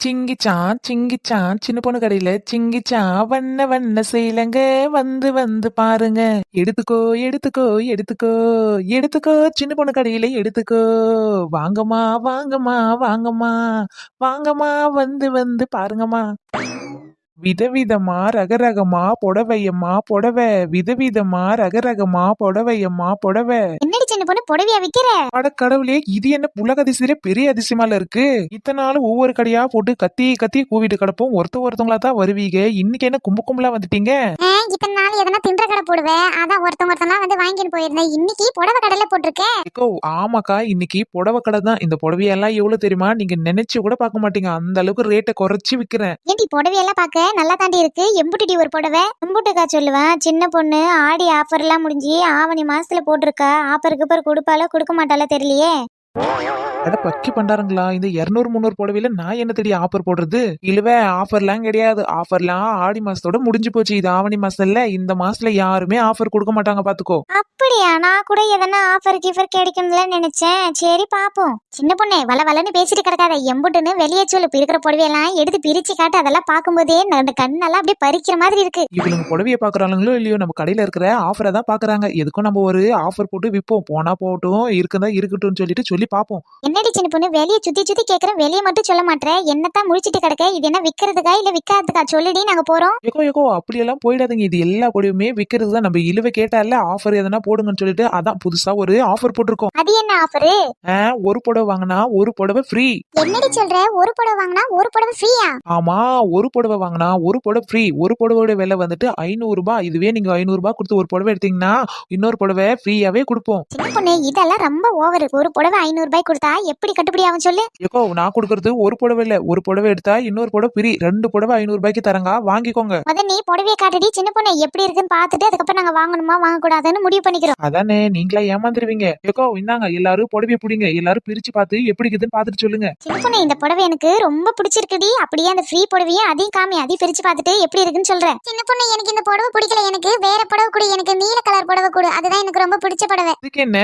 சிங்கிச்சான் சிங்கிச்சான் சின்ன பொண்ணு கடையில சிங்கிச்சான் வண்ண வண்ண சேலங்க வந்து வந்து பாருங்க. எடுத்துக்கோ எடுத்துக்கோ எடுத்துக்கோ எடுத்துக்கோ சின்ன பொண்ணு கடையில எடுத்துக்கோ. வாங்கம்மா வாங்கம்மா வாங்கம்மா வாங்கம்மா வந்து வந்து பாருங்கம்மா. விதவிதமா ரகரகமா புடவையம்மா புடவை, விதவிதமா ரகரகமா புடவையம்மா புடவை. என்னடி சின்ன பொண்ணு புடவையா விக்கிற? அட கடவுளே, இது என்ன புலக அதிசயத்திலே பெரிய அதிசயமால இருக்கு. இத்தனை நாள் ஒவ்வொரு கடையா போட்டு கத்தி கத்தி கூவிட்டு கிடப்போம், ஒருத்தவங்களா தான் வருவீங்க. இன்னைக்கு என்ன கும்பு கும்பலா வந்துட்டீங்க? இத்தனை நாள் எதனா தின்ற கடை போடுவேன், அதான் ஒருத்தவங்கலாம் வந்து வாங்கிட்டு போயிருந்தேன். இன்னைக்கு புடவை கடையில போட்டிருக்கேன். ஏக்கோ ஆமாக்கா, இன்னைக்கு புடவை கடை தான். இந்த புடவையெல்லாம் எவ்வளவு தெரியுமா? நீங்க நினைச்சு கூட பார்க்க மாட்டீங்க, அந்த அளவுக்கு ரேட்டை குறைச்சு விக்கிறேன். ஏன்டி புடவையெல்லாம் பார்க்க நல்லா தாண்டி இருக்கு. எம்புட்டுடி ஒரு புடவை? எம்புட்டுக்கா சொல்லுவேன். சின்ன பொண்ணு ஆடி ஆஃபர் எல்லாம் முடிஞ்சு ஆவணி மாசத்துல போட்டிருக்கா. ஆஃபருக்கு பிறகு கொடுப்பால கொடுக்க மாட்டால தெரியலையே. அட பக்கி பண்டாருங்களா, இந்த 200-300 புடவையில நான் என்ன தெரியும் ஆஃபர் போடுறது? இழுவ ஆஃபர்லாம் கிடையாது. ஆஃபர்லாம் ஆடி மாசத்தோட முடிஞ்சு போச்சு. இது ஆவணி மாசம் இல்ல, இந்த மாசத்துல யாருமே ஆஃபர் கொடுக்க மாட்டாங்க பாத்துக்கோ. அப்படியா? நான் கூட எதனா ஆஃபர் கீஃபர் கிடைக்கும்ல நினைச்சேன். சரி பாப்போம். சின்ன பொண்ணே வள வளன்னு பேசிட்டு கிடக்காத. எம்புட்டுன்னு வெளியே சொல்லு. இருக்கிற புடவையெல்லாம் எடுத்து பிரிச்சு காட்டு. அதெல்லாம் பார்க்கும்போதே கண்ணெல்லாம் அப்படியே பறிக்கிற மாதிரி இருக்கு. இவளுங்க புடவைய பாக்குறாங்களோ இல்லையோ, நம்ம கடையில இருக்கிற ஆஃபரை தான் பாக்குறாங்க. எதுக்கும் நம்ம ஒரு ஆஃபர் போட்டு விப்போம். போனா போட்டும், இருக்குதா இருக்கட்டும் சொல்லிட்டு சொல்லி பாப்போம். என்னடி சின்ன பொண்ணு வெளியே சுத்தி சுத்தி கேக்குறேன், வெளியே மட்டும் சொல்ல மாட்டேன். என்னத்தான் முடிச்சிட்டு கிடக்க? இது என்ன விக்கிறதுக்கா இல்ல விக்காததுக்கா? சொல்லுடி, நாங்க போறோம். ஏகோ அப்படியெல்லாம் போயிடாதீங்க. இது எல்லா புடவையுமே விக்கிறது தான். நம்ம இழுவை கேட்டால ஆஃபர் எதனா போடுங்கன்னு சொல்லிட்டு அதான் புதுசா ஒரு ஆஃபர் போட்டிருக்கோம். அது என்ன ஆஃபரு? ஒரு புடவை வாங்கினா ஒரு புடவை ஃப்ரீ. என்னடி சொல்ற? ஒரு புடவை வாங்கினா ஒரு புடவை ஃப்ரீயா? ஆமா, ஒரு புடவை வாங்கினா ஒரு புடவை ஃப்ரீ. ஒரு புடவையோட விலை வந்துட்டு 500 ரூபாய். இதுவே நீங்க 500 ரூபாய் கொடுத்து ஒரு புடவை எடுத்தீங்கன்னா இன்னொரு புடவை ஃப்ரீயாவே கொடுப்போம். சின்ன பொண்ணு இதெல்லாம் ரொம்ப ஓவர். ஒரு புடவை 500 ரூபாய் கொடுத்தா எப்படி கட்டுப்படி ஆகும் சொல்லு? ஏகோ நான் கொடுக்கறது ஒரு புடவை இல்ல, ஒரு புடவை எடுத்தா இன்னொரு புடவை ஃப்ரீ. 2 புடவை 500 ரூபாய்க்கு தரங்க, வாங்கிக்கோங்க. முத நீ புடவையை காட்டுடி சின்ன பொண்ணு, எப்படி இருக்குன்னு பார்த்துட்டு அதுக்கப்புறம் நாங்க வாங்கணுமா வாங்க கூடாதுன்னு முடிவு பண்ணிக்கிறோம். அதானே, நீங்களா ஏமாந்துருவீங்க. ஏகோ இந்தாங்க, எல்லாரும் புடவைய பிடிங்க. எல்லாரும் பிரிச்சு பார்த்து எப்படி இருக்குதுன்னு பார்த்துட்டு சொல்லுங்க. சின்ன பொண்ணு இந்த புடவை எனக்கு ரொம்ப பிடிச்சிருக்குடி. அப்படியே அந்த ஃப்ரீ புடவையும் அதையும் காமி, அதையும் பிரிச்சு பார்த்துட்டு எப்படி இருக்குன்னு சொல்றேன். சின்ன பொண்ணு எனக்கு இந்த புடவை பிடிக்கல, எனக்கு வேற புடவை கொடு. எனக்கு நீல கலர் புடவை கொடு, அதுதான் எனக்கு ரொம்ப பிடிச்ச புடவை. இதுக்கு என்ன,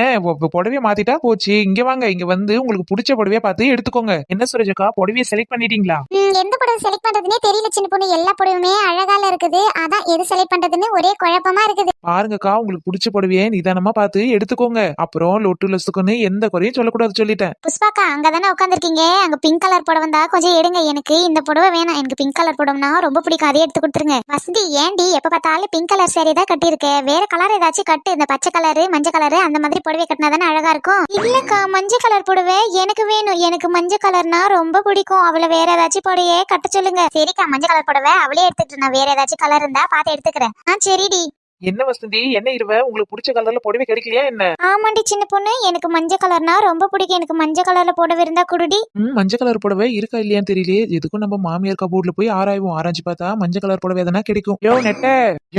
புடவைய மாத்திட்டா போச்சு. இங்க வாங்க, இங்க வந்து உங்களுக்கு பிடிச்ச புடவைய பார்த்து எடுத்துக்கோங்க. என்ன சுரேஜக்கா, புடவைய செலக்ட் பண்ணிட்டீங்களா? எந்த புடவை செலக்ட் பண்றதுன்னே தெரியல சின்ன பொண்ணு. எல்லா புடவையுமே அழகால இருக்குது, அதான் எது செலக்ட் பண்றதுன்னு ஒரே குழப்பமா இருக்குது. பாருங்கக்கா, உங்களுக்கு பிடிச்ச புடவைய நிதானமா பார்த்து எடுத்துக்கோங்க. அப்புறம் லொட்டு லொசுக்குன்னு எந்த குறையும் சொல்லக்கூடாது சொல்லிட்டேன். புஷ்பாக்கா அங்கதானே உட்காந்துருக்கீங்க? அங்க பிங்க் கலர் புடவை தான் கொஞ்சம் எடுங்க. எனக்கு இந்த புடவை வேணாம். எனக்கு பிங்க் கலர் புடவைனா ரொம்ப பிடிக்கும், அதே எடுத்து கொடுத்துருங்க. வசந்தி ஏண்டி எப்ப பார்த்தாலும் பிங்க் கலர் சேரீ தான் கட்டியிருக்க? வேற கலர் ஏதாச்சும் கட்டு. இந்த பச்சை கலரு மஞ்சள் கலரு அந்த மாதிரி புடவை கட்டினா தானே அழகா இருக்கும். இல்லக்கா மஞ்சள் கலர் புடவை எனக்கு வேணும். எனக்கு மஞ்சள் கலர்னா ரொம்ப பிடிக்கும். அவளை வேற ஏதாச்சும் புடவையே கட்ட சொல்லுங்க. சரிக்கா மஞ்சள் கலர் புடவை அவளே எடுத்துட்டு, நான் வேற ஏதாச்சும் கலர் இருந்தா பார்த்து எடுத்துக்கிறேன். சரிடி. என்ன வசந்தி, என்ன இருவ, உங்களுக்கு பிடிச்ச கலர்ல புடவை கிடைக்கலையா என்ன? ஆமாண்டி சின்ன பொண்ணு, எனக்கு மஞ்சள் கலர்னா ரொம்ப பிடிக்கும். எனக்கு மஞ்சள் கலர்ல புடவை இருந்தா குடுடி. மஞ்சள் கலர் புடவை இருக்கா இல்லையான்னு தெரியலையே. எதுக்கும் நம்ம மாமியார் கபோர்ட்ல போய் ஆராய்வோம். ஆராய்ச்சி பார்த்தா மஞ்சள் கலர் புடவை எதனா கிடைக்கும். யோ நெட்ட,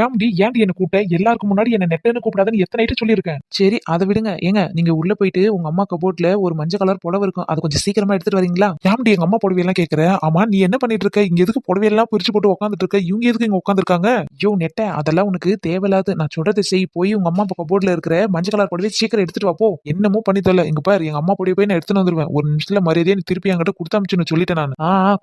ஏன்டி என்ன கூப்பிட்ட? எல்லாருக்கும் முன்னாடி என்ன நெட்டன்னு கூப்பிடாதுன்னு எத்தனை நைட்டு சொல்லியிருக்கேன். சரி அதை விடுங்க. ஏங்க நீங்க உள்ள போயிட்டு உங்க அம்மா கபோர்ட்ல ஒரு மஞ்சள் கலர் புடவை இருக்கும், அதை கொஞ்சம் சீக்கிரமா எடுத்துட்டு வரீங்களா? ஏன்டி எங்க அம்மா புடவை எல்லாம் கேக்குற? ஆமா நீ என்ன பண்ணிட்டு இருக்க இங்க? எதுக்கு புடவை எல்லாம் பிரிச்சு போட்டு உட்காந்துட்டு இருக்க? இவங்க எதுக்கு இங்க உட்காந்துருக்காங்க? யோ நெட்ட, அதெல்லாம் உனக்கு தேவையில்லாது. நான் சொல்றது செய். போய் உங்க அம்மா கபோர்ட்ல இருக்கிற மஞ்சள் கலர் புடவை சீக்கிரம் எடுத்துட்டு வாப்போ. என்னமோ பண்ணி தரல. இங்க பாரு, எங்க அம்மா புடவை போய் நான் எடுத்துட்டு வந்துருவேன். ஒரு நிமிஷத்துல மரியாதையா திருப்பி என்கிட்ட கொடுத்தாமிச்சுன்னு சொல்லிட்டேன் நான்.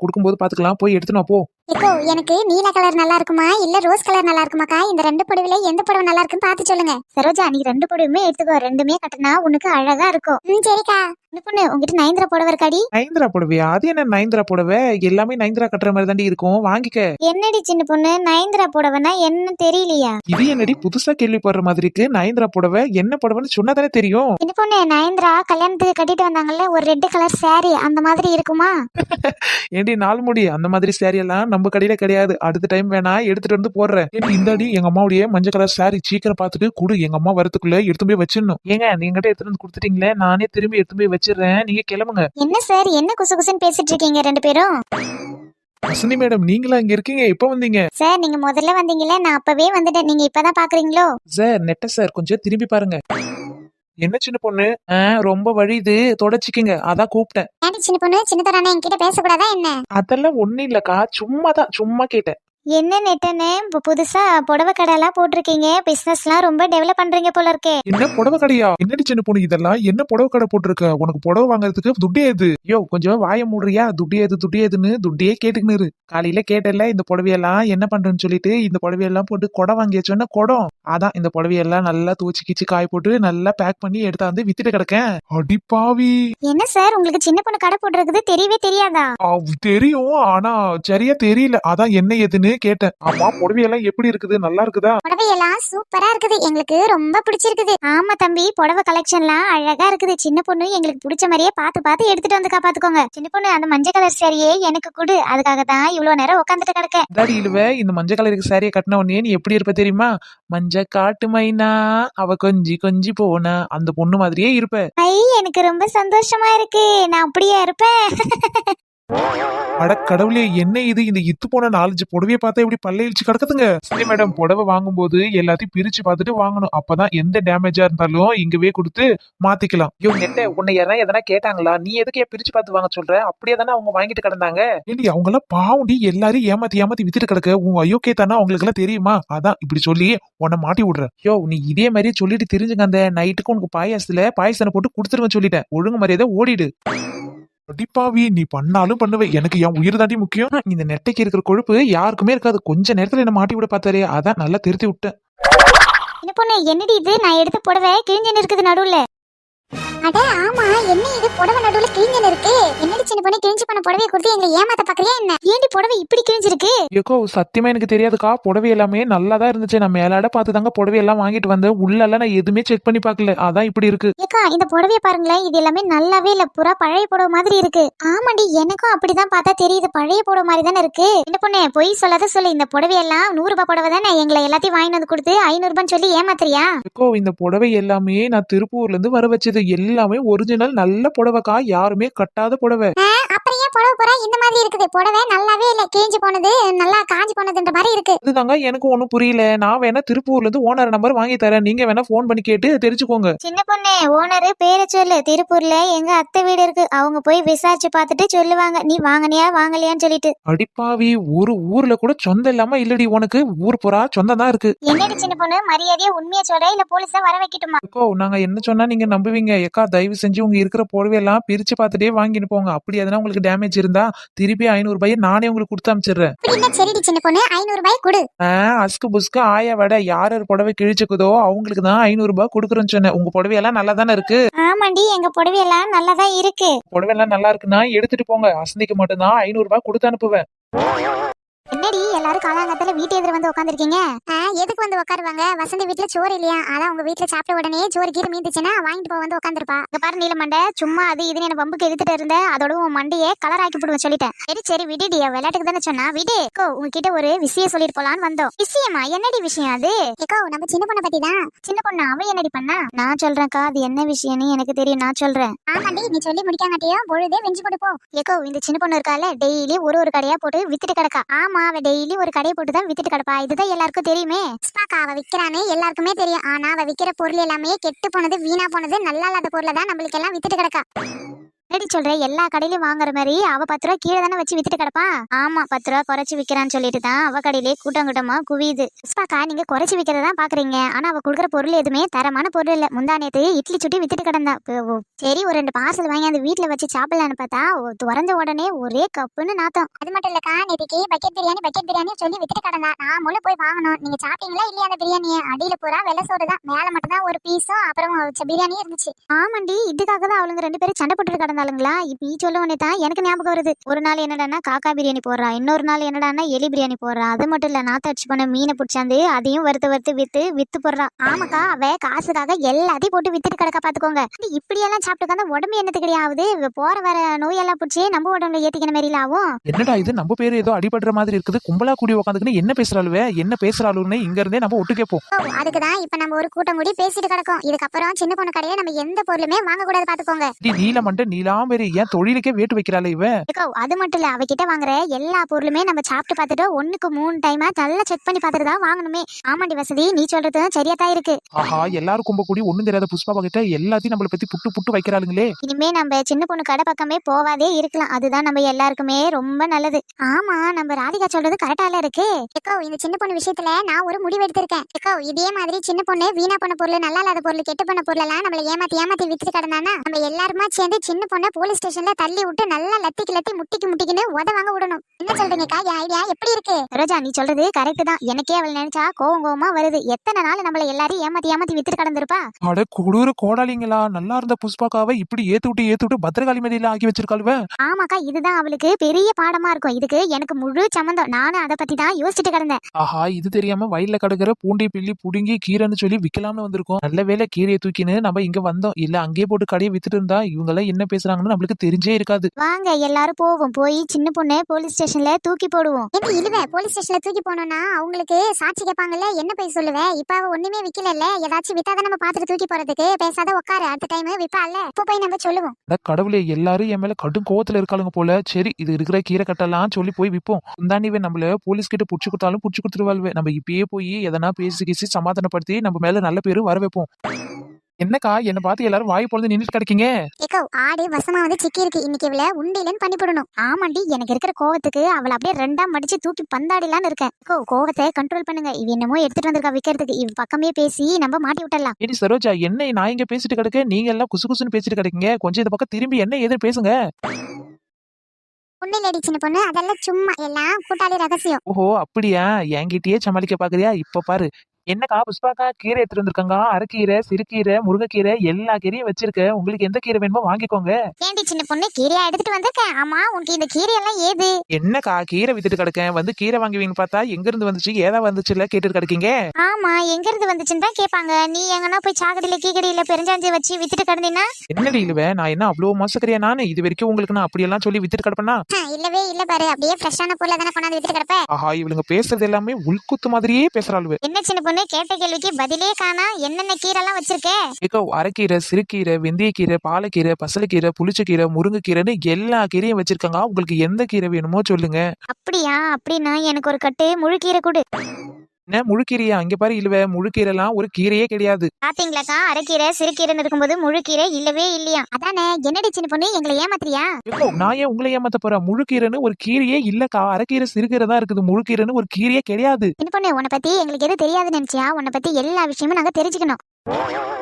கொடுக்கும்போது பாத்துக்கலாம். போய் எடுத்துட்டு வாப்போ. இப்போ எனக்கு நீல கலர் நல்லா இருக்குமா இல்ல ரோஸ் கலர் நல்லா இருக்குமாக்கா? இந்த ரெண்டு புடவைல எந்த புடவை நல்லா இருக்குன்னு பார்த்து சொல்லுங்க. சரோஜா நீ ரெண்டு புடவையுமே எடுத்துக்கோ. ரெண்டுமே கட்டினா உனக்கு அழகா இருக்கும். சரிக்கா. இந்த பொண்ணு உங்ககிட்ட நயன்தரா புடவை இருக்காடி? நயன்தரா புடவையா? அது என்ன நயன்தரா புடவை? எல்லாமே நயன்தரா கட்டுற மாதிரி தாண்டி இருக்கும், வாங்கிக்க. என்னடி சின்ன பொண்ணு, நயன்தரா புடவைனா என்ன தெரியலையா? இது என்னடி புதுசா கேள்விப்படுற மாதிரி இருக்கு? நயன்தரா புடவை என்ன புடவைன்னு சொன்னாதானே தெரியும். இந்த பொண்ணு நயன்தரா கல்யாணத்துக்கு கட்டிட்டு வந்தாங்கல்ல ஒரு ரெட் கலர் saree, அந்த மாதிரி இருக்குமா? ஏண்டி நாலு முடி, அந்த மாதிரி சாரி எல்லாம் நம்ம கடையில கிடையாது. அடுத்த டைம் வேணா எடுத்துட்டு வந்து போடுறேன். இந்தாடி எங்க அம்மாவுடைய மஞ்சள் கலர் சாரி, சீக்கிரம் பார்த்துட்டு குடு. எங்க அம்மா வரத்துக்குள்ள எடுத்து போய் வச்சிடணும். ஏங்க நீங்க எடுத்துட்டு வந்து கொடுத்துட்டீங்களே, நானே திரும்பி எடுத்து போய் வச்சிடுறேன், நீங்க கிளம்புங்க. என்ன சார் என்ன குசு குசுன்னு பேசிட்டு இருக்கீங்க ரெண்டு பேரும்? வசந்தி மேடம், நீங்களா இங்க இருக்கீங்க? எப்ப வந்தீங்க? சார் நீங்க முதல்ல வந்தீங்கல்ல, நான் அப்பவே வந்துட்டேன். நீங்க இப்பதான் பாக்குறீங்களோ? சார் நெட்ட சார், கொஞ்சம் திரும்பி பாருங்க. என்ன சின்ன பொண்ணு, ரொம்ப வழியுது, தொடச்சிக்குங்க, அதான் கூப்பிட்டேன். சின்ன பொண்ணு சின்னதரானே என்கிட்ட பேசக்கூடாதா என்ன? அதெல்லாம் ஒண்ணு இல்லக்கா, சும்மா கேட்டேன். என்ன நெட்டனே இப்ப புதுசா புடவை கடை எல்லாம் போட்டிருக்கீங்க, பிசினஸ்லாம் ரொம்ப டெவலப் பண்றீங்க போல இருக்கே. என்ன புடவை கடையா? என்னடி சின்ன பொண்ணு இதெல்லாம்? என்ன புடவை கடை போட்டிருக்க? உனக்கு புடவை வாங்குறதுக்கு துட்டே ஏது? யோ கொஞ்சம் வாய மூடுறியா? துட்டே ஏதுன்னு துட்டியே கேட்டுக்கின்னு இரு. காலையில கேட்டல இந்த புடவையெல்லாம் என்ன பண்றேன்னு சொல்லிட்டு இந்த புடவையெல்லாம் போட்டு குடம் வாங்கி வச்சோன்னா குடம். அதான் இந்த புடவையெல்லாம் நல்லா தூச்சி கிச்சு காய போட்டு நல்லா பேக் பண்ணி எடுத்தாந்து வித்துட்டு கிடக்கேன். அடிப்பாவி. என்ன சார் உங்களுக்கு சின்ன பொண்ணு கடை போட்டிருக்குது தெரியவே தெரியாதா? தெரியும், ஆனா சரியா தெரியல. அதான் என்ன ஏதுன்னு கேட்டேன். ஆமா, புடவையெல்லாம் எப்படி இருக்குது? நல்லா இருக்குதா? புடவையெல்லாம் சூப்பரா இருக்குது, எங்களுக்கு ரொம்ப பிடிச்சிருக்குது. ஆமா தம்பி, புடவை கலெக்ஷன்லாம் அழகா இருக்குது. சின்ன பொண்ணு எங்களுக்கு பிடிச்ச மாதிரியே பார்த்து எடுத்துட்டு வந்து பாத்துக்கோங்க. சின்ன பொண்ணு அந்த மஞ்சள் கலர் சாரியே எனக்கு கொடு, அதுக்காக தான் இவ்வளவு நேரம் உட்காந்துட்டு கிடக்கேன். தாடி இழுவ, இந்த மஞ்சள் கலருக்கு சாரியை கட்டின உடனே நீ எப்படி இருப்ப தெரியுமா? மஞ்ச காட்டு மைனா அவ கொஞ்சி கொஞ்சி போனா அந்த பொண்ணு மாதிரியே இருப்ப. ஐ, எனக்கு ரொம்ப சந்தோஷமா இருக்கு, நான் அப்படியே இருப்பேன். அட கடவுளே, என்ன இது? இந்த இத்து போன 4-5 புடவையை பார்த்தா எப்படி பல்ல இழிச்சு கிடக்குதுங்க. சரி மேடம், புடவை வாங்கும் போது எல்லாத்தையும் பிரிச்சு பார்த்துட்டு வாங்கணும். அப்பதான் எந்த டேமேஜா இருந்தாலும் இங்கவே கொடுத்து மாத்திக்கலாம். ஐயோ நெட்ட, உன்னை யாரா எதனா கேட்டாங்களா? நீ எதுக்கு பிரிச்சு பார்த்து வாங்க சொல்ற? அப்படியே தானே அவங்க வாங்கிட்டு கிடந்தாங்க. ஏண்டி அவங்க எல்லாம் பாவுண்டி, எல்லாரையும் ஏமாத்தி வித்துட்டு கிடக்க. உன் ஐயோக்கே தானே அவங்களுக்கு எல்லாம் தெரியுமா? அதான் இப்படி சொல்லி உன்னை மாட்டி விடுற. யோ நீ இதே மாதிரியே சொல்லிட்டு தெரிஞ்சுங்க. அந்த நைட்டுக்கு உனக்கு பாயசனை போட்டு கொடுத்துருவேன் சொல்லிட்டேன். ஒழுங்கு மரியாதை ஓடிடு. அடிப்பாவி, நீ பண்ணாலும் பண்ணுவே, எனக்கு என் உயிர் தாண்டி முக்கியம். இந்த நெட்டைக்கு இருக்கிற கொழுப்பு யாருக்குமே இருக்காது. கொஞ்ச நேரத்துல என்ன மாட்டி விட பார்த்தாரே, அதான் நல்லா திருத்தி விட்டேன். என்ன பொண்ணு, என்னடி இது? நான் எடுத்து புடவை கிழிஞ்சு இருக்குது நடுவுல. அட ஆமா, என்ன இது புடவை நடுவுல கிழிஞ்சு இருக்கு? என்னடி சின்ன பொண்ணு, கிழிஞ்சு பண்ண புடவையை கொடுத்து எங்களை ஏமாத்த பாக்குறியா என்ன? ஏண்டி புடவை இப்படி கிழிஞ்சிருக்கு? ஏக்கோ சத்தியமா எனக்கு தெரியாதுக்கா. புடவை எல்லாமே நல்லா தான் இருந்துச்சு. நான் மேலாட பார்த்து தாங்க புடவை எல்லாம் வாங்கிட்டு வந்தேன். உள்ள எல்லாம் நான் எதுவுமே செக் பண்ணி பார்க்கல, அதான் இப்படி இருக்கு. ஏக்கா இந்த புடவைய பாருங்களேன், இது எல்லாமே நல்லாவே இல்ல, புறா பழைய புடவை மாதிரி இருக்கு. ஆமாண்டி, எனக்கும் அப்படிதான் பார்த்தா தெரியுது, பழைய புடவை மாதிரி தானே இருக்கு. என்ன பொண்ணு, பொய் சொல்லாத சொல்லு. இந்த புடவையெல்லாம் 100 ரூபாய் புடவை தானே, எங்களை எல்லாத்தையும் வாங்கிட்டு வந்து கொடுத்து 500 ரூபான்னு சொல்லி ஏமாத்துறியா? ஏக்கோ இந்த புடவை எல்லாமே நான் திருப்பூர்ல இருந்து வர வச்சது. எல்லாமே ஒரிஜினல் நல்ல புடவைக்கா, யாருமே கட்டாத புடவை. அப்புறம் ஏன் புடவை புறா இந்த மாதிரி இருக்குது? புடவை நல்லாவே இல்ல, கிழிஞ்சு போனது, நல்லா காஞ்சி போனதுன்ற மாதிரி இருக்கு. இதுதாங்க எனக்கு ஒண்ணும் புரியல. நான் வேணா திருப்பூர்ல இருந்து ஓனர் நம்பர் வாங்கி தரேன், நீங்க வேணா போன் பண்ணி கேட்டு தெரிஞ்சுக்கோங்க. சின்ன பொண்ணு, ஓனரு பேரை சொல்லு. திருப்பூர்ல எங்க அத்தை வீடு இருக்கு, அவங்க போய் விசாரிச்சு பார்த்துட்டு சொல்லுவாங்க நீ வாங்கினியா வாங்கலையான்னு சொல்லிட்டு. அடிப்பாவி, ஒரு ஊர்ல கூட சொந்தம் இல்லாம இல்லடி உனக்கு. ஊர் புறா சொந்தம் தான் இருக்கு. என்னடி சின்ன பொண்ணு, மரியாதையா உண்மையா சொல்ற இல்ல போலீஸா வர வைக்கட்டுமா? அக்கோ நாங்க என்ன சொன்னா நீங்க நம்புவீங்க? ஏக்கா தயவு செஞ்சு உங்க இருக்கிற புடவையெல்லாம் பிரிச்சு பார்த்துட்டே வாங்கிட்டு போங்க. அப்படி எதனா உங்களுக்கு டேமேஜ் இருந்தா திருப்பி 500 ரூபாயை நானே உங்களுக்கு கொடுத்து அனுப்பிச்சிடுறேன். சரிடி சின்ன பொண்ணு, 500 ரூபாய் கொடு. அஸ்கு புஸ்கு ஆயா வட, யார் புடவை கிழிச்சுக்குதோ அவங்களுக்கு தான் 500 ரூபாய் கொடுக்குறேன்னு சொன்னேன். உங்க புடவையெல்லாம் நல்லா தானே இருக்கு? ஆமாண்டி, எங்க புடவையெல்லாம் நல்லாதான் இருக்கு. புடவையெல்லாம் நல்லா இருக்குன்னா எடுத்துட்டு போங்க. அசந்திக்கு மட்டும் தான் 500 ரூபாய் கொடுத்து அனுப்புவேன். என்னடி எல்லாரும் காலாங்கத்துல வீட்டு எதிர வந்து உட்காந்துருக்கீங்க? எதுக்கு வந்து உட்காருவாங்க? வசந்தி வீட்டுல சோறு இல்லையா? அதான் உங்க வீட்டுல சாப்பிட்ட உடனே சோறு கீரை மீந்துச்சுன்னா வாங்கிட்டு போய் வந்து உட்காந்துருப்பா. இங்க பாரு நீல மண்டை, சும்மா அது இதுன்னு என்ன பம்புக்கு எடுத்துட்டு இருந்த, அதோட உன் மண்டையே கலர் ஆக்கி போடுவேன் சொல்லிட்டேன். சரி விடுடி, விளையாட்டுக்கு தானே சொன்னா விடு. உங்ககிட்ட ஒரு விஷயம் சொல்லிட்டு போலான்னு வந்தோம். விஷயமா? என்னடி விஷயம் அது? நம்ம சின்ன பொண்ணை பத்தி தான். சின்ன பொண்ணு அவ என்னடி பண்ணா? நான் சொல்றேன்க்கா, அது என்ன விஷயம்னு எனக்கு தெரியும், நான் சொல்றேன். ஆமாண்டி, நீ சொல்லி முடிக்காங்கட்டியா பொழுதே வெஞ்சு கொடுப்போ. இந்த சின்ன பொண்ணு இருக்கால, டெய்லி ஒரு கடையா போட்டு வித்துட்டு கிடக்கா. ஆமா, அவ டெய்லி ஒரு கடையை போட்டு தான் வித்துட்டு கிடப்பா. இதுதான் எல்லாருக்கும் தெரியுமே. அவ விக்கிறானே எல்லாருக்குமே தெரியும். ஆனா அவ விக்கிற பொருள் எல்லாமே கெட்டு போனது, வீணா போனது, நல்லா இல்லாத பொருளை தான் நம்மளுக்கு எல்லாம் வித்துட்டு கிடக்கா. என்னடி சொல்ற? எல்லா கடையிலயும் வாங்குற மாதிரி அவ 10 ரூபா கீழே தானே வச்சு வித்துட்டு கிடப்பா. ஆமா, 10 ரூபா குறைச்சு விக்கிறான்னு சொல்லிட்டு தான் அவ கடையிலே கூட்டமா குவியுது. புஷ்பாக்கா, நீங்க குறைச்சு விக்கிறதா பாக்குறீங்க, ஆனா அவ கொடுக்குற பொருள் எதுவுமே தரமான பொருள் இல்ல. முந்தானேத்து இட்லி சுட்டி வித்துட்டு கிடந்தா. சரி ஒரு 2 பார்சல் வாங்கி அந்த வீட்டுல வச்சு சாப்பிடலான்னு பார்த்தா துறந்த உடனே ஒரே கப்புன்னு நாத்தம். அது மட்டும் இல்லக்கா, நேற்றுக்கு பக்கெட் பிரியாணி சொல்லி வித்துட்டு கிடந்தா. நான் முள்ள போய் வாங்கணும். நீங்க சாப்பிட்டீங்களா இல்லையா அந்த பிரியாணியை? அடியில பூரா வெள்ளை சோறு தான், மேல மட்டும் தான் ஒரு பீஸும் அப்புறம் பிரியாணியும் இருந்துச்சு. ஆமாண்டி, இதுக்காக தான் அவளுங்க 2 பேரும் சண்டை போட்டு கிடந்தாளுங்களா? இப்ப நீ சொல்ல உடனே தான் எனக்கு ஞாபகம் வருது. ஒரு நாள் என்னடான்னா காக்கா பிரியாணி போடுறா, இன்னொரு நாள் என்னடான்னா எலி பிரியாணி போடுறா. அது மட்டும் இல்ல, நாத்த அடிச்சு பண்ண மீனை பிடிச்சாந்து அதையும் வறுத்து வித்து போடுறா. ஆமாக்கா, அவ காசுக்காக எல்லாத்தையும் போட்டு வித்துட்டு கிடக்க பாத்துக்கோங்க. இப்படி எல்லாம் சாப்பிட்டு உடம்பு என்னத்துக்கு கிடையாது, போற வர நோயெல்லாம் பிடிச்சி நம்ம உடம்புல ஏத்திக்கிற மாதிரி ஆகும். என்னடா இது, நம்ம பேரு ஏதோ அடிபடுற மாதிரி இருக்குது. கும்பலா கூடி உட்காந்துக்கின்னு என்ன பேசுறாளுன்னு இங்க இருந்தே நம்ம ஒட்டு கேட்போம். அதுக்குதான் இப்ப நம்ம ஒரு கூட்டம் கூடி பேசிட்டு கிடக்கும். இதுக்கப்புறம் சின்ன பொண்ணு கடையில நம்ம எந்த பொருளுமே வாங்க கூடாது பாத்துக்கோங்க. நீல மண்டை நீலா யாமரி ஏன் தொழிலுக்கே வேட்டு வைக்கிறாள் இவ. ஏக்கோ அது மட்டும் இல்ல, அவகிட்ட வாங்குற எல்லா பொருளுமே நம்ம சாப்பிட்டு பார்த்துட்டு 1க்கு 3 டைமா நல்லா செக் பண்ணி பார்த்துட்டு தான் வாங்கணுமே. ஆமாண்டி வசதி, நீ சொல்றது சரியா தான் இருக்கு. ஆஹா, எல்லாரும் கும்ப கூடி ஒண்ணும் தெரியாத புஷ்பா கிட்ட எல்லாத்தையும் நம்மளை பத்தி புட்டு புட்டு வைக்கிறாளுங்களே. இனிமே நம்ம சின்ன பொண்ணு கடை பக்கமே போவாதே இருக்கலாம், அதுதான் நம்ம எல்லாருக்குமே ரொம்ப நல்லது. ஆமா, நம்ம ராதிகா சொல்றது கரெக்டால இருக்கு. ஏக்கோ இந்த சின்ன பொண்ணு விஷயத்துல நான் ஒரு முடிவு எடுத்திருக்கேன். ஏக்கோ இதே மாதிரி சின்ன பொண்ணு வீணா பண்ண பொருள், நல்லா இல்லாத பொருள், கெட்டு பண்ண பொருள் எல்லாம் நம்மள ஏமாத்தி வித்துட்டு கிடந்தானா நம்ம எல்லாருமா சேர்ந்து சின்ன பொண்ணை போலீஸ் ஸ்டேஷன்ல தள்ளி விட்டு நல்லா லத்தி முட்டிக்குன்னு உத வாங்க விடணும். என்ன சொல்றீங்கக்கா, ஐடியா எப்படி இருக்கு? ரோஜா நீ சொல்றது கரெக்ட் தான். எனக்கே அவள் நினைச்சா கோவமா வருது. எத்தனை நாள் நம்மள எல்லாரும் ஏமாத்தி வித்துட்டு கடந்திருப்பா. அட கொடூர கோடாலிங்களா, நல்லா இருந்த புஷ்பாக்காவை இப்படி ஏத்து விட்டு பத்திரகாளி மேடையில ஆக்கி வச்சிருக்காளுவ. ஆமாக்கா, இதுதான் அவளுக்கு பெரிய பாடமா இருக்கும். இதுக்கு எனக்கு முழு சம்மந்தம். நானும் அதை பத்தி தான் யோசிச்சுட்டு கிடந்தேன். ஆஹா, இது தெரியாம வயல்ல கிடக்குற பூண்டி பில்லி புடுங்கி கீரைன்னு சொல்லி விக்கலாம்னு வந்திருக்கோம். நல்ல வேலை கீரையை தூக்கின்னு நம்ம இங்க வந்தோம். இல்ல அங்கேயே போட்டு கடையை வித்துட்டு இருந்தா இவங்க எல்லாம் என்ன பேசுறாங்கன்னு நம்மளுக்கு தெரிஞ்சே இருக்காது. வாங்க எல்லாரும் போவோம், போய் சின்ன பொண்ணு போலீஸ் ஸ்டேஷன்ல தூக்கி போடுவோம். என்ன இல்லவே போலீஸ் ஸ்டேஷன்ல தூக்கி போனோம்னா அவங்களுக்கு சாட்சி கேட்பாங்கல்ல, என்ன போய் சொல்லுவேன். இப்ப அவ ஒண்ணுமே விக்கல, ஏதாச்சும் வித்தாதான் நம்ம பாத்துட்டு தூக்கி போறதுக்கு. பேசாத உட்காரு, அடுத்த டைம் விப்பால இப்ப போய் நம்ம சொல்லுவோம். கடவுளே, எல்லாரும் என் மேல கடும் கோவத்துல இருக்காளுங்க போல. சரி, இது இருக்கிற கீரை கட்டெல்லாம் சொல்லி போய் விப்போம். இந்தாண்டிவே நம்மள போலீஸ் கிட்ட புடிச்சு கொடுத்தாலும் புடிச்சு கொடுத்துருவாள்வே. நம்ம இப்பயே போய் எதனா பேசி சமாதானப்படுத்தி நம்ம மேல நல்ல பேரு வர வைப்போம். என்னக்கா, என்ன பார்த்து எல்லாரும் வாய் பொழுது நின்றுட்டு கிடைக்கீங்க? ஏக்கோ ஆடு வசமா வந்து சிக்கி இருக்கு. இன்னைக்கு இவள உண்டிலன்னு பண்ணி போடணும். ஆமாண்டி, எனக்கு இருக்கிற கோவத்துக்கு அவளை அப்படியே 2ஆ மடிச்சு தூக்கி பந்தாடிலான்னு இருக்கேன். கோவத்தை கண்ட்ரோல் பண்ணுங்க. இவ என்னமோ எடுத்துட்டு வந்திருக்கா விக்கிறதுக்கு. இவ பக்கமே பேசி நம்ம மாட்டி விட்டலாம். ஏடி சரோஜா, என்ன நான் இங்க பேசிட்டு கிடக்க, நீங்க எல்லாம் குசு குசுன்னு பேசிட்டு கிடைக்கீங்க. கொஞ்சம் இந்த பக்கம் திரும்பி என்ன ஏதுன்னு பேசுங்க. உன்னிலடி சின்ன பொண்ணு, அதெல்லாம் சும்மா எல்லாம் கூட்டாளி ரகசியம். ஓஹோ, அப்படியா? என்கிட்டயே சமாளிக்க பாக்குறியா? இப்ப பாரு. என்னக்கா புஷ்பாக்கா, கீரை எடுத்துட்டு வந்திருக்காங்க. அரைக்கீரை, சிறுகீரை, முருங்கைக்கீரை, எல்லா கீரையும் வச்சிருக்க. உங்களுக்கு எந்த கீரை வேணுமோ வாங்கிக்கோங்க. ஏண்டி சின்ன பொண்ணு, கீரையா எடுத்துட்டு வந்திருக்கேன். ஆமா, உனக்கு இந்த கீரை எல்லாம் ஏது? என்னக்கா, கீரை வித்துட்டு கிடக்கேன். வந்து கீரை வாங்குவீங்கன்னு பார்த்தா எங்க இருந்து வந்துச்சு ஏதா வந்துச்சுல கேட்டுட்டு கிடக்கீங்க. ஆமா, எங்க இருந்து வந்துச்சுன்னு தான் கேட்பாங்க. நீ எங்கன்னா போய் சாக்கடையில கீக்கடையில பெருஞ்சாஞ்சி வச்சு வித்துட்டு கிடந்தீங்கன்னா? என்னடி இல்லவே, நான் என்ன அவ்வளவு மோசக்கறியா? நானு இது வரைக்கும் உங்களுக்கு நான் அப்படியெல்லாம் சொல்லி வித்துட்டு கிடப்பேனா? இல்லவே இல்ல பாரு, அப்படியே ஃப்ரெஷ்ஷான பொருளை தானே கொண்டாந்து வித்துட்டு கிடப்ப. ஆஹா, இவளுங்க பேசுறது எல்லாமே உள்குத்து மாதிரியே பேசுறாளுவே. என்ன சின்ன பொண்ணு, கேட்ட கேள்விக்கு பதிலே காணா. என்னென்ன கீரை எல்லாம் வச்சிருக்கே? ஏக்கோ, அரைக்கீரை, சிறுகீரை, வெந்தயக்கீரை, பாலக்கீரை, பசலைக்கீரை, புளிச்சக்கீரை, முருங்கைக்கீரைன்னு எல்லா கீரையும் வச்சிருக்காங்க. உங்களுக்கு எந்த கீரை வேணுமோ சொல்லுங்க. அப்படியா? அப்படின்னா எனக்கு ஒரு கட்டு முழுக்கீரை கொடு. என்ன முழுக்கீரையா? இங்க பாரு இழுவ, முழுக்கீரை எல்லாம் ஒரு கீரையே கிடையாது. பாத்தீங்களாக்கா, அரைக்கீரை சிறுகீரைன்னு இருக்கும்போது முழுக்கீரை இல்லவே இல்லையா? அதானே. என்னடி சின்ன பொண்ணு, எங்களை ஏமாத்திரியா? ஏக்கோ, நான் ஏன் உங்களை ஏமாத்த போறேன்? முழுக்கீரைன்னு ஒரு கீரையே இல்லக்கா. அரைக்கீரை, சிறுகீரை தான் இருக்குது. முழுக்கீரைன்னு ஒரு கீரையே கிடையாது. சின்ன பொண்ணு, உன்னை பத்தி எங்களுக்கு எது தெரியாதுன்னு நினைச்சியா? உன்னை பத்தி எல்லா விஷயமும் நாங்க தெரிஞ்சுக்கணும்.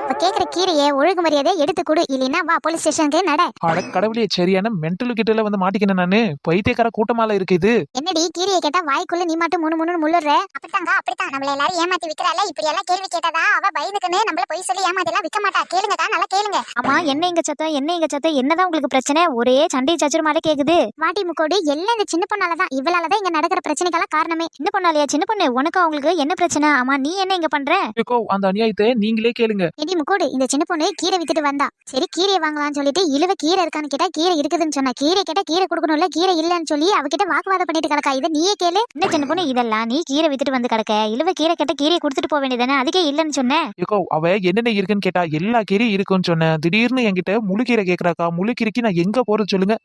இப்ப கேக்குற கீரையை ஒழுங்கு மரியாதை எடுத்து கொடு, இல்லைன்னா வா போலீஸ் ஸ்டேஷனுக்கு நட. அட கடவுளே, சரியான மென்டல் கிட்ட வந்து மாட்டிக்கினேன் நானு. பைத்தியக்கார கூட்டமால இருக்கு இது. என்னடி, கீரையை கேட்டா வாய்க்குள்ள நீ மட்டும் முன்னு முள்ளுற? அப்படித்தான் நம்மள எல்லாரும் ஏமாத்தி விக்கிறாள. இப்படி எல்லாம் கேள்வி கேட்டதா அவ பயந்துக்குன்னு நம்மள போய் சொல்லி ஏமாத்தி எல்லாம் விக்க மாட்டா. கேளுங்கக்கா, நல்லா கேளுங்க. ஆமா, என்ன இங்க சத்தம், என்ன இங்க சத்தம், என்னதான் உங்களுக்கு பிரச்சனை? ஒரே சண்டை சச்சுருமாலே கேக்குது. வாட்டி முக்கோடு, எல்லாம் இந்த சின்ன பொண்ணாலதான். இவளாலதான் இங்க நடக்கிற பிரச்சனைக்கெல்லாம் காரணமே. சின்ன பொண்ணாலையா? சின்ன பொண்ணு, உனக்கு அவங்களுக்கு என்ன பிரச்சனை? ஆமா, நீ என்ன இங்க பண்ற? ஏக்கோ, அந்த அநியாயத்தை நீங்களே கேளுங்க. எடி முக்கோடு, இந்த சின்ன பொண்ணு கீரை வித்துட்டு வந்தா. சரி, கீரையை வாங்கலாம்னு சொல்லிட்டு இழுவ கீரை இருக்கான்னு கேட்டா கீரை இருக்குதுன்னு சொன்னா. கீரை கேட்டா கீரை கொடுக்கணும்ல, கீரை இல்லன்னு சொல்லி அவகிட்ட வாக்குவாதம் பண்ணிட்டு கிடக்கா. இதை நீயே கேளு. என்ன சின்ன பொண்ணு, இதெல்லாம் நீ கீரை வித்துட்டு வந்து கிடக்க. இழுவ கீரை கேட்ட கீரையை கொடுத்துட்டு போக வேண்டியதானே, அதுக்கே இல்லன்னு சொன்னேன். ஏக்கோ, அவ என்னென்ன இருக்குன்னு கேட்டா எல்லா கீரையும் இருக்குன்னு சொன்னேன். திடீர்னு என்கிட்ட முழுக்கீரை கேக்குறாக்கா. முழுக்கீரைக்கு நான் எங்க போறது சொல்லுங்க.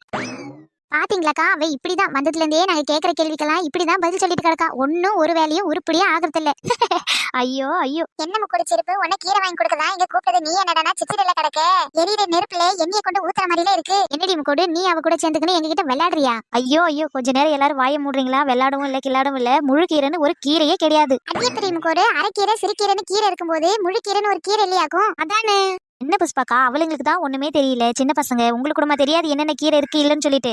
பாத்தீங்களாக்கா, அவ இப்படிதான் வந்ததுல இருந்தே நாங்க கேக்குற கேள்விக்கெல்லாம் இப்படிதான் பதில் சொல்லிட்டு கிடக்கா. ஒன்னும் ஒரு வேலையும் உருப்படியா ஆகுறது இல்ல. ஐயோ ஐயோ, என்ன முக்கோடு செருப்பு, உன்ன கீரை வாங்கி கொடுக்கதான் இங்க கூப்பிட்டது. நீ என்னடா சிச்சிடல கிடக்க? எரியிற நெருப்புல எண்ணெயை கொண்டு ஊத்துற மாதிரில இருக்கு. என்னடி முக்கோடு, நீ அவ கூட சேர்ந்துக்கணும் எங்க கிட்ட விளையாடுறியா? ஐயோ ஐயோ, கொஞ்ச நேரம் எல்லாரும் வாய மூடுறீங்களா? விளையாடவும் இல்ல கிளாடவும் இல்ல. முழு கீரைன்னு ஒரு கீரையே கிடையாது. அதே தெரியும் முக்கோடு, அரைக்கீரை சிறுகீரைன்னு கீரை இருக்கும்போது முழு கீரைன்னு ஒரு கீரை இல்லையாக்கும்? அதானே. என்ன புஷ்பாக்கா, அவளுங்களுக்கு தான் ஒண்ணுமே தெரியல. சின்ன பசங்க, உங்களுக்கு கூடமா தெரியாது என்னென்ன கீரை இருக்கு இல்லன்னு சொல்லிட்டு?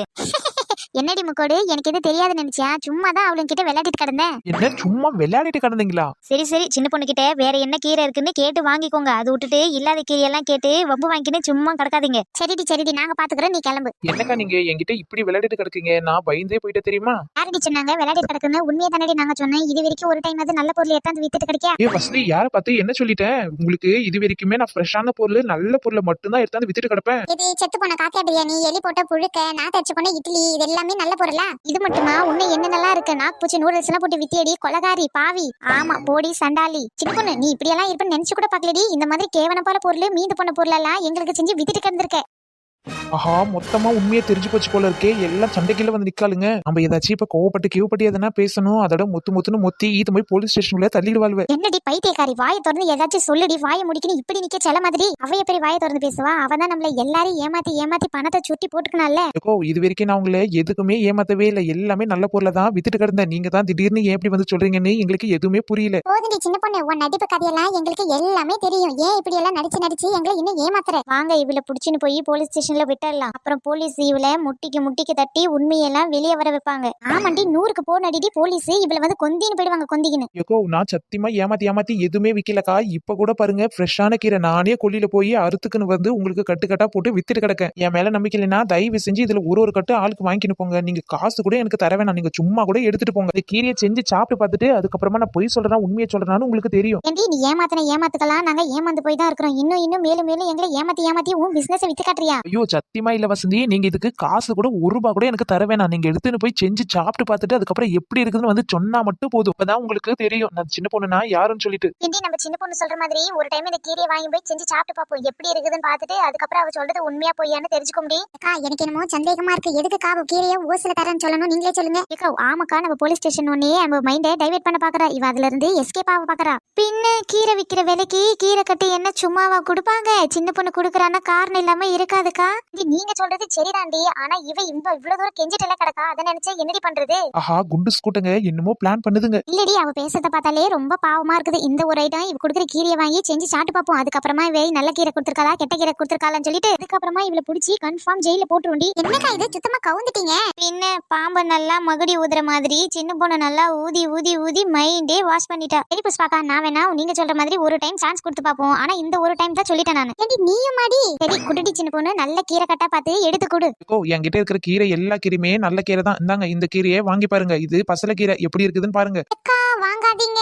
என்னடி முக்கோடு, எனக்கு எது தெரியாதுன்னு நினைச்சியா? சும்மா தான் அவளுங்க கிட்ட விளையாடிட்டு கிடந்தேன். என்ன சும்மா விளையாடிட்டு கிடந்தீங்களா? சரி சரி, சின்ன பொண்ணு கிட்ட வேற என்ன கீரை இருக்குன்னு கேட்டு வாங்கிக்கோங்க. அது விட்டுட்டு இல்லாத கீரையெல்லாம் கேட்டு வம்பு வாங்கின்னு சும்மா கிடக்காதீங்க. சரிடி, நாங்க பாத்துக்கிறோம், நீ கிளம்பு. என்னக்கா நீங்க என்கிட்ட இப்படி விளையாடிட்டு கிடக்கீங்க? நான் பயந்தே போயிட்டே தெரியுமா? யாரடி சொன்னாங்க விளையாடிட்டு கிடக்குன்னு? உண்மையா தானடி நாங்க சொன்னேன். இது வரைக்கும் ஒரு டைம் அது நல்ல பொருள் எடுத்தாந்து வித்துட்டு கிடைக்கா? ஏ வசதி, யார பார்த்து என்ன சொல்லிட்டேன்? உங்களுக்கு இது வரைக்குமே நான் ஃப்ரெஷ்ஷான பொருள், நல்ல பொருளை மட்டும்தான் எடுத்தாந்து வித்துட்டு கிடப்பேன். இது செத்து போன காக்கா பிரியாணி, எலி போட்ட புழுக்க, நான் தச்சு போன இட்லி, இது எல்லாமே நல்ல பொருளா? இது மட்டுமா? உன்னை என்ன நல்லா இருக்கு? நாக்பூச்சி நூடுல்ஸ் எல்லாம் போட்டு வித்தியடி, கொலகாரி பாவி. ஆமா, போடி சண்டாளி. சின்ன பொண்ணு, நீ இப்படி எல்லாம் இருப்பேன்னு நினைச்சு கூட பாக்கலடி. இந்த மாதிரி கேவன போல பொருள், மீந்து போன பொருள் எல்லாம் எங்களுக்கு செஞ்சு வித்துட்டு கிடந்திருக்க. ஆஹா, மொத்தமா உண்மையை தெரிஞ்சு போச்சு போல இருக்கே. எல்லாம் சண்டைக்குள்ள வந்து நிக்காளுங்க. நம்ம ஏதாச்சும் இப்ப கோவப்பட்டு கிவப்பட்டு எதனா பேசணும், அதோட முத்துன்னு மொத்தி ஈத்து போய் போலீஸ் ஸ்டேஷன்ல தள்ளிடுவாள்வ. என்னடி பைத்தியக்காரி, வாயை திறந்து ஏதாச்சும் சொல்லுடி. வாயை முடிக்கணும் இப்படி நிக்க செல மாதிரி. அவ எப்படி வாயை திறந்து பேசுவா? அவ தான் நம்மள எல்லாரையும் ஏமாத்தி பணத்தை சுட்டி போட்டுக்கனால. ஏக்கோ, இது வரைக்கும் நான் உங்களை எதுக்குமே ஏமாத்தவே இல்லை. எல்லாமே நல்ல பொருளை தான் வித்துட்டு கிடந்தேன். நீங்க தான் திடீர்னு ஏன் இப்படி வந்து சொல்றீங்கன்னு எங்களுக்கு எதுவுமே புரியல. போதுடி சின்ன பொண்ணு, உன் நடிப்பு கதையெல்லாம் எங்களுக்கு எல்லாமே தெரியும். ஏன் இப்படி எல்லாம் நடிச்சு எங்களை இன்னும் ஏமாத்துற? வாங்க, இவள புடிச்சுன்னு போய் போலீஸ் ஸ்டேஷன்ல விட்டுடலாம். அப்புறம் போலீஸ் இவள முட்டிக்கு தட்டி உண்மையெல்லாம் வெளியே வர வைப்பாங்க. ஆமாண்டி, 100க்கு போன் அடிடி போலீஸ் இவள வந்து கொந்தின்னு போயிடுவாங்க, கொந்திக்கின்னு. ஏக்கோ, நான் சத்தியமா ஏமாத்தி எதுவுமே விக்கலக்கா. இப்ப கூட பாருங்க, ஃப்ரெஷ்ஷான கீரை நானே கொல்லியில போய் அறுத்துக்குன்னு வந்து உங்களுக்கு கட்டுக்கட்டா போட்டு வித்துட்டு கிடக்கேன். என் மேல நம்பிக்கை இல்லைன்னா தயவு செஞ்சு இதுல ஒரு கட்டு ஆளுக்கு வாங்கிட்டு போங்க. நீங்க காசு கூட எனக்கு தர வேணாம், நீங்க சும்மா கூட எடுத்துட்டு போங்க. இந்த கீரையை செஞ்சு சாப்பிட்டு பார்த்துட்டு அதுக்கப்புறமா நான் பொய் சொல்றேன் உண்மையை சொல்றேன்னு உங்களுக்கு தெரியும். ஏண்டி, நீ ஏமாத்துக்கலாம் நாங்க ஏமாந்து போய் தான் இருக்கிறோம். இன்னும் மேலும் எங்களை ஏமாத்தி உன் பிசினஸ் வித்து காட்டுறியா? ஐயோ, சத்தியமா இல்ல வசந்தி. நீங்க இதுக்கு காசு கூட ₹1 கூட எனக்கு தர வேணாம். நீங்க எடுத்துன்னு போய் செஞ்சு சாப்பிட்டு பார்த்துட்டு அதுக்கப்புறம் எப்படி இருக்குதுன்னு வந்து சொன்னா மட்டும் போதும். அப்பதான் உங்களுக்கு தெரியும் நான் சின்ன பொண்ணுனா யாருன்னு சொல்லிட்டு. ஏண்டி, நம்ம சின்ன பொண்ணு சொல்ற மாதிரி ஒரு டைம் இந்த கீரையை வாங்கி போய் செஞ்சு சாப்பிட்டு பார்ப்போம், எப்படி இருக்குதுன்னு பார்த்துட்டு அதுக்கப்புறம் அவ சொல்றது உண்மையா பொய்யான்னு தெரிஞ்சுக்க முடியும். அக்கா, எனக்கு என்னமோ சந்தேகமா இருக்கு. எதுக்கு அவ கீரையை ஓசில தரேன்னு சொல்லணும், நீங்களே சொல்லுங்க. ஏக்கா, ஆமாக்கா, நம்ம போலீஸ் ஸ்டேஷன் ஒன்னே நம்ம மைண்டை டைவர்ட் பண்ண பாக்குறா. இவ அதுல இருந்து எஸ்கேப் ஆக பாக்குறா. பின்ன கீரை விக்கிற விலைக்கு கீரை கட்டி என்ன சும்மாவா கொடுப்பாங்க? சின்ன பொண்ணு கொடுக்குறான்னா காரணம் இல்லாம இருக்காதுக்கா. நீங்க சொல்றது சரிதாண்டி, ஆனா இவ்வளவு தூரம் கெஞ்சிட்டு கிடக்கா. அதை நினைச்சா என்னடி பண்றது? ஆஹா, குண்டு ஸ்கூட்டங்க என்னமோ பிளான் பண்ணுதுங்க. இல்லடி, அவ பேசுறத பார்த்தாலே ரொம்ப பாவமா இருக்குது. இந்த ஒரு ஐட்டம் இவ கொடுக்குற கீரையை வாங்கி செஞ்சு சாப்பிட்டு பார்ப்போம். அதுக்கப்புறமா இவ நல்ல கீரை கொடுத்துருக்காளா கெட்ட கீரை கொடுத்துருக்காளான்னு சொல்லிட்டு அதுக்கப்புறமா இவளை பிடிச்சி கன்ஃபார்ம் ஜெயில போட்டுருண்டி. என்னக்கா இது, சுத்தமா கவுந்துட்டீங்க. பின்ன பாம்பு நல்லா மகுடி ஊதுற மாதிரி சின்ன பொண்ணு நல்லா ஊதி மைண்டே வாஷ் பண்ணிட்டா. சரி புஷ்பாக்கா, நான் வேணா நீங்க சொல்ற மாதிரி ஒரு டைம் சான்ஸ் கொடுத்து பார்ப்போம். ஆனா இந்த ஒரு டைம் தான் சொல்லிட்டேன் நான். ஏண்டி நீயும் மாடி? சரி குடுடி சின்ன பொண்ணு, நல்ல கீரை கட்டா பார்த்து எடுத்து கொடு. ஓ, என்கிட்ட இருக்கிற கீரை எல்லா கீரையுமே நல்ல கீரை தான். இந்தாங்க, இந்த கீரையை வாங்கி பாருங்க. இது பசல கீரை எப்படி இருக்குதுன்னு பாருங்க. அக்கா, வாங்காதீங்க.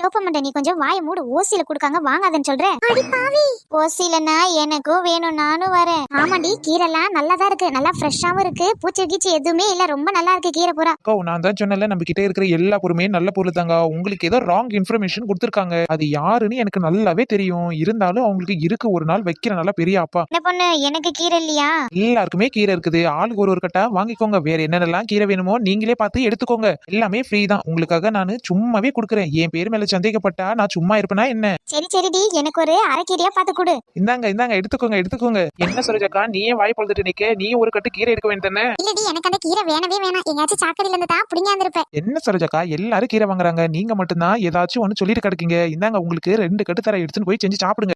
டோப்பமண்ட, நீ கொஞ்சம் வாயை மூடு. ஓசில கொடுக்காங்க, வாங்காதன்னு சொல்றேன். அடி பாவி, ஓசிலனா எனக்கும் வேணும், நானும் வரேன். ஆமாண்டி, கீரைலாம் நல்லாதான் இருக்கு, நல்லா ஃப்ரெஷ்ஷாவும் இருக்கு. பூச்சி கீச்சி எதுவுமே இல்ல, ரொம்ப நல்லா இருக்கு கீரை பூரா. அக்கா, நான் தான் சொன்னல, நம்ம கிட்ட இருக்கிற எல்லா பொருளுமே நல்ல பொருள் தாங்க. உங்களுக்கு ஏதோ ராங் இன்ஃபர்மேஷன் கொடுத்துருக்காங்க. அது யாருன்னு எனக்கு நல்லாவே தெரியும். இருந்தாலும் அவங்களுக்கு இருக்கு ஒரு நாள் வைக்கிற நல்ல பெரிய அப்பா. என்ன பொண்ணு, எனக்கு கீரை இல்லையா? எல்லாருக்குமே கீரை இருக்குது. ஆளுக்கு ஒரு கட்டா வாங்கிக்கோங்க. வேற என்னென்னலாம் கீரை வேணுமோ நீங்களே பார்த்து எடுத்துக்கோங்க. எல்லாமே ஃப்ரீ தான். உங்களுக்காக நான் சும்மாவே கொடுக்குறேன். என் பேர் மேல சந்தேகப்பட்டா நான் சும்மா இருப்பேனா என்ன? சரிடி, எனக்கு ஒரு அரைக்கீரையா பார்த்து கொடு. இந்தாங்க எடுத்துக்கோங்க. என்ன சரோஜாக்கா, நீயே வாய் பொழுதுட்டு நிக்க, நீ ஒரு கட்டு கீரை எடுக்க வேண்டியதானே? இல்லடி, எனக்கு அந்த கீரை வேணவே வேணாம். எங்கயாச்சும் சாக்கடையில இருந்து தான் புடிங்காந்திருப்பேன். என்ன சரோஜாக்கா, எல்லாரும் கீரை வாங்குறாங்க, நீங்க மட்டும்தான் ஏதாச்சும் ஒண்ணு சொல்லிட்டு கிடக்கீங்க. இந்தாங்க, உங்களுக்கு 2 கட்டு தர, எடுத்துன்னு போய் செஞ்சு சாப்பிடுங்க.